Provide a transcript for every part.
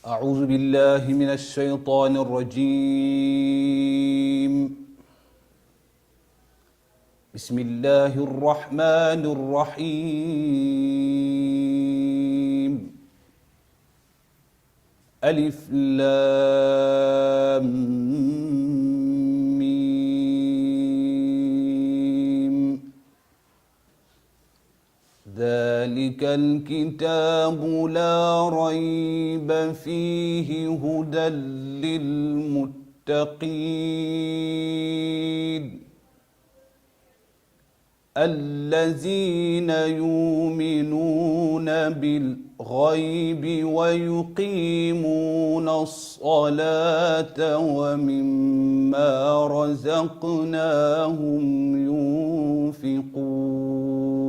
أعوذ بالله من الشيطان الرجيم. بسم الله الرحمن الرحيم. ألف لام ميم. ذلك الكتاب لا ريب فيه هدى للمتقين الذين يؤمنون بالغيب ويقيمون الصلاة ومما رزقناهم ينفقون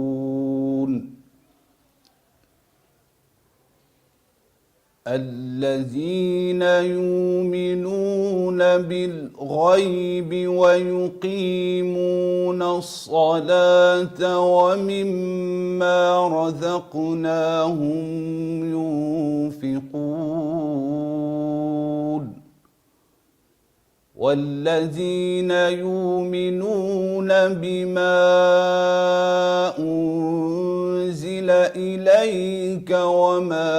الذين يؤمنون بالغيب ويقيمون الصلاة ومما رزقناهم ينفقون والذين يؤمنون بما أنزل إليك وما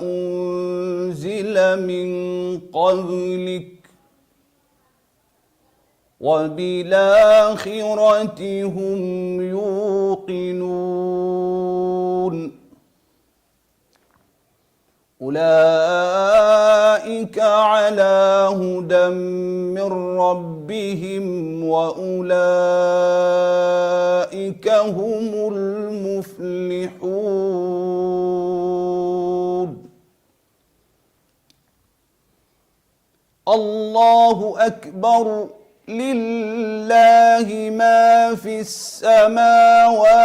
أنزل من قبلك وبالآخرة هم يوقنون أولئك على هدى من ربهم وأولئك هم المفلحون. الله أكبر لله ما في السماوات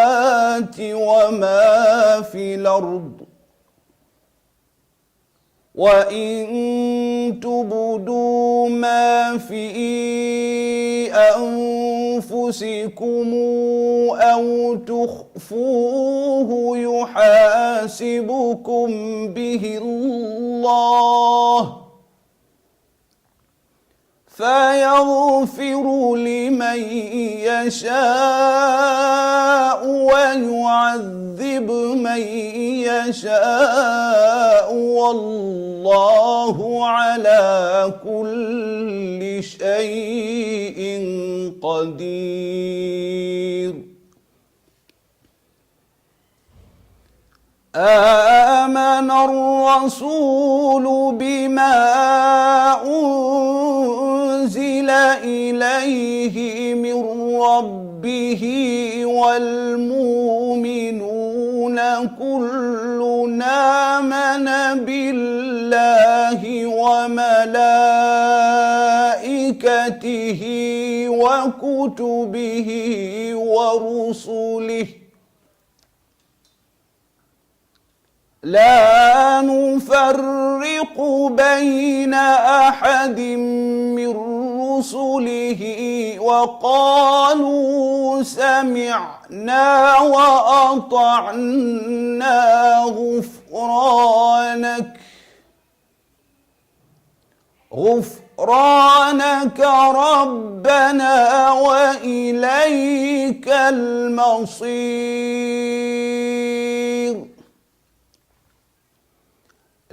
وما في الأرض وإن تبدوا ما في أنفسكم أو تخفوه يحاسبكم به الله فيغفر لمن يشاء ويعذب من يشاء والله على كل شيء قدير. آمن الرسول بما أنزل إليه من ربه والمؤمنون كلنا آمن بالله وملائكته وكتبه ورسله لا نفرق بين أحد من رسله وقالوا سمعنا وأطعنا غفرانك ربنا وإليك المصير.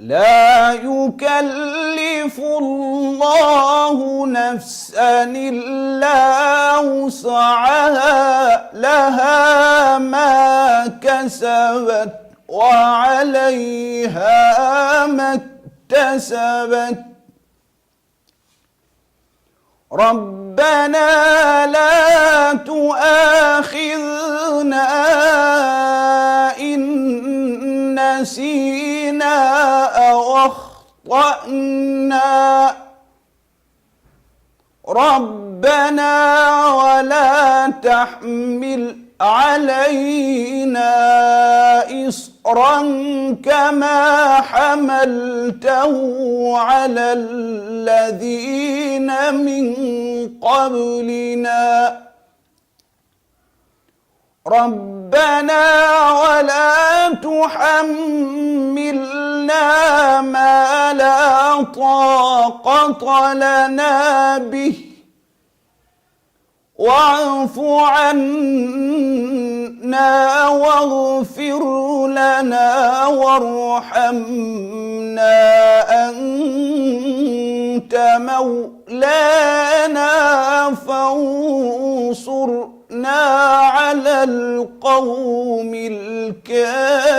لا يكلف الله نفسا إلا وسعها لها ما كسبت وعليها ما اكتسبت ربنا لا تؤاخذنا إن نسينا أو أخطأنا ربنا ولا تحمل علينا إصرا كما حملته على الذين من قبلنا ربنا ولا تحملنا ما لا طاقة لنا به واعف عنا واغفر لنا وارحمنا أنت مولانا فانصرنا على القوم الكافرين.